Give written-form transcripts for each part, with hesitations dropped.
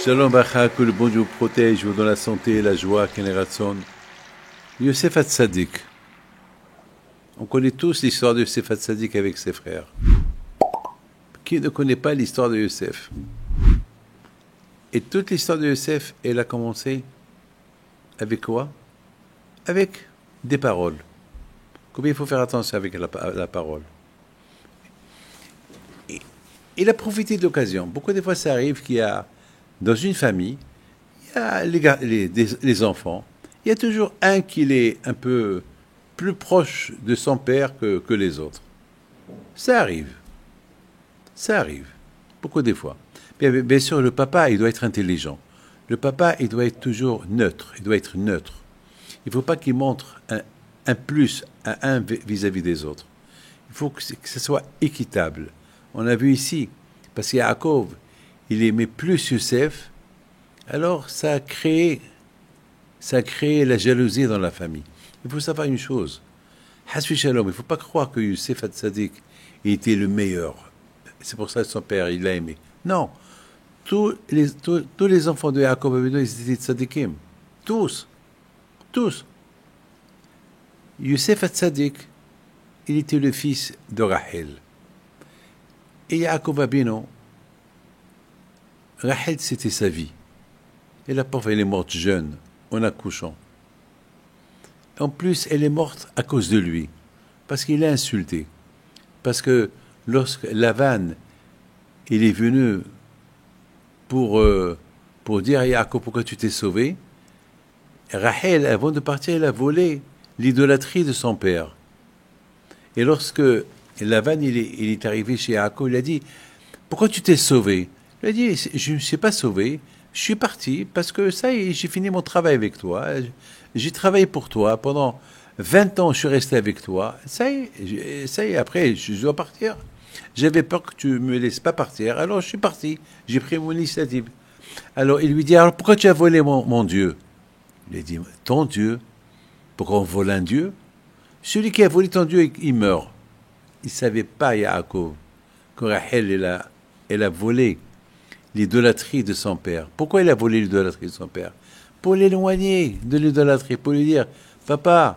Shalom Bacha, que le bon Dieu vous protège, vous donne la santé, la joie, Keneratson. Yosef Hatzadik. On connaît tous l'histoire de Yosef Hatzadik avec ses frères. Qui ne connaît pas l'histoire de Yosef? Et toute l'histoire de Yosef, elle a commencé avec quoi? Avec des paroles. Combien il faut faire attention avec la parole? Il a profité de l'occasion. Beaucoup de fois, ça arrive qu'il y a, dans une famille, il y a les enfants, il y a toujours un qui est un peu plus proche de son père que les autres. Ça arrive. Ça arrive. Beaucoup de fois. Bien sûr, le papa, il doit être intelligent. Le papa, il doit être toujours neutre. Il doit être neutre. Il ne faut pas qu'il montre un plus à un vis-à-vis des autres. Il faut que ce soit équitable. On a vu ici, parce qu'Yaakov, il aimait plus Yosef, alors ça a créé la jalousie dans la famille. Il faut savoir une chose. Hasbi Shalom, il ne faut pas croire que Yosef Hatzadik était le meilleur. C'est pour ça que son père, il l'a aimé. Non. Tous les enfants de Yaakov, ils étaient tzadikim. Tous. Tous. Yosef Hatzadik, il était le fils de Rachel. Et Yaakov Abino, Rachel, c'était sa vie. Et la pauvre, elle est morte jeune, en accouchant. En plus, elle est morte à cause de lui, parce qu'il l'a insulté. Parce que lorsque Lavan, il est venu pour dire à Yaakov pourquoi tu t'es sauvé, Rachel, avant de partir, elle a volé l'idolâtrie de son père. Et lorsque Lavan, il est arrivé chez Yaakov, il a dit, pourquoi tu t'es sauvé? Il a dit, je ne me suis pas sauvé, je suis parti parce que ça y est, j'ai fini mon travail avec toi. J'ai travaillé pour toi pendant 20 ans, je suis resté avec toi. Ça y est, après, je dois partir. J'avais peur que tu ne me laisses pas partir, alors je suis parti. J'ai pris mon initiative. Alors il lui dit, alors pourquoi tu as volé mon Dieu? Il a dit, ton Dieu? Pourquoi on vole un Dieu? Celui qui a volé ton Dieu, il meurt. Il ne savait pas, Yaakov, que Rachel, elle a volé l'idolâtrie de son père. Pourquoi il a volé l'idolâtrie de son père? Pour l'éloigner de l'idolâtrie, pour lui dire, papa,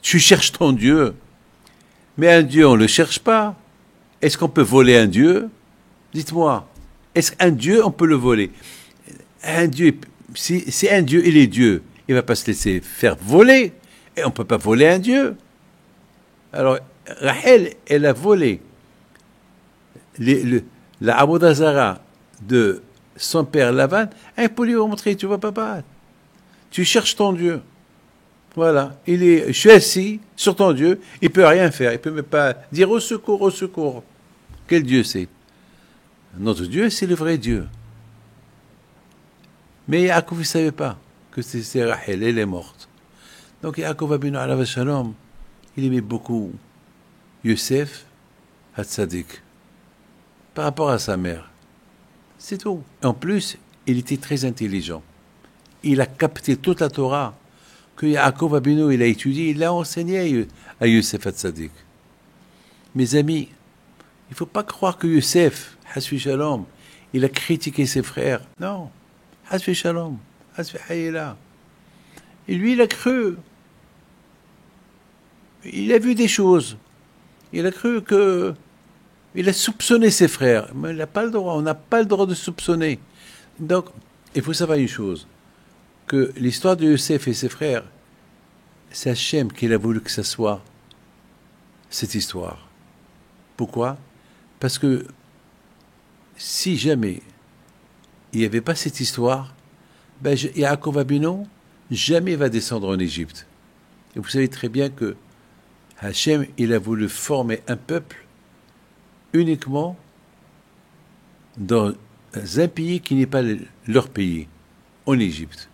tu cherches ton Dieu, mais un Dieu, on ne le cherche pas. Est-ce qu'on peut voler un Dieu? Dites-moi, est-ce qu'un Dieu, on peut le voler? Un Dieu, si un Dieu, il est Dieu, il ne va pas se laisser faire voler, et on ne peut pas voler un Dieu. Alors, Rachel, elle a volé la Avodah Zara de son père Lavan, et pour lui montrer, tu vois papa, tu cherches ton Dieu. Voilà, je suis assis sur ton Dieu, il ne peut rien faire, il ne peut même pas dire au secours, au secours. Quel Dieu c'est? Notre Dieu, c'est le vrai Dieu. Mais Yaakov ne savait pas que c'est Rachel, elle est morte. Donc Yaakov Abinu alav shalom, il aimait beaucoup Yosef Hatzadik par rapport à sa mère. C'est tout. En plus, il était très intelligent. Il a capté toute la Torah que Yaakov Abinu, il a étudié, il l'a enseigné à Yosef Hatzadik. Mes amis, il ne faut pas croire que Yosef, Hasbi Shalom, il a critiqué ses frères. Non. Hasbi Shalom, Hasbi Hayela. Et lui, il a cru. Il a vu des choses. Il a cru que... Il a soupçonné ses frères. Mais il n'a pas le droit. On n'a pas le droit de soupçonner. Donc, il faut savoir une chose. Que l'histoire de Yosef et ses frères, c'est Hachem qui a voulu que ça soit cette histoire. Pourquoi? Parce que si jamais il n'y avait pas cette histoire, ben Yaakov Abinu jamais va descendre en Égypte. Et vous savez très bien que Hachem, il a voulu former un peuple uniquement dans un pays qui n'est pas leur pays, en Égypte.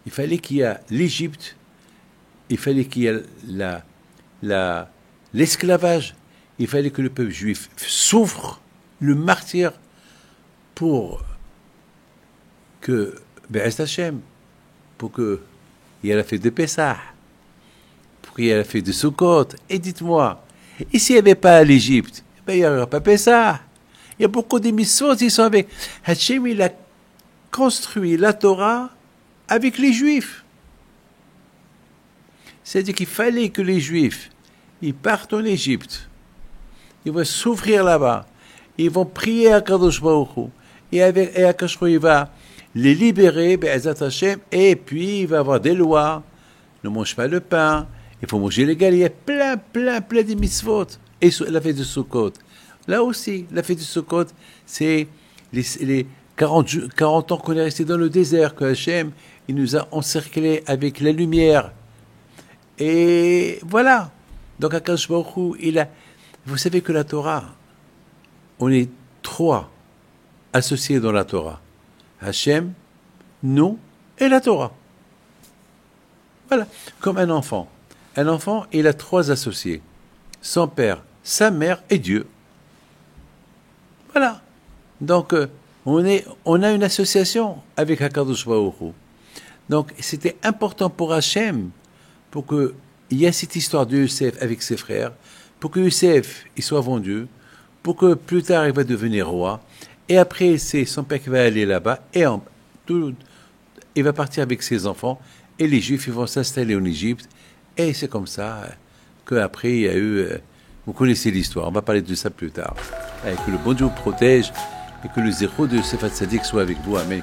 Il fallait qu'il y ait l'Égypte, il fallait qu'il y ait l'esclavage, il fallait que le peuple juif souffre le martyre pour que, Be'ez Hashem, pour qu'il y ait la fête de Pessah, pour qu'il y ait la fête de Sukkot. Et dites-moi, et s'il n'y avait pas l'Égypte, ben, il n'y aurait pas Pessah. Il y a beaucoup de mitzvot qui sont avec. Hachem, il a construit la Torah avec les Juifs. C'est-à-dire qu'il fallait que les Juifs, ils partent en Égypte, ils vont s'ouvrir là-bas, ils vont prier à Kadosh Baruch Hu, et Akash Baruch Hu, il va les libérer, Be'ezat Hashem, et puis il va avoir des lois, ne mange pas le pain, il faut manger légal, il y a plein de mitzvot. Et la fête de Sukkot, là aussi, la fête de Sukkot, c'est les 40 ans qu'on est resté dans le désert, que Hachem, il nous a encerclés avec la lumière. Et voilà. Donc, Akash Baruch Hu, vous savez que la Torah, on est 3 associés dans la Torah. Hachem, nous et la Torah. Voilà. Comme un enfant. Un enfant, il a 3 associés. Son père, sa mère et Dieu. Voilà. Donc, on a une association avec Hakadosh Baruch Hu. Donc, c'était important pour Hachem, pour qu'il y ait cette histoire de Youssef avec ses frères, pour que Youssef il soit vendu, pour que plus tard il va devenir roi, et après c'est son père qui va aller là-bas, et il va partir avec ses enfants, et les Juifs ils vont s'installer en Égypte, et c'est comme ça qu'après il y a eu... vous connaissez l'histoire, on va parler de ça plus tard. Et que le bon Dieu vous protège, et que le zéro de Yosef Hatzadik soit avec vous. Amen.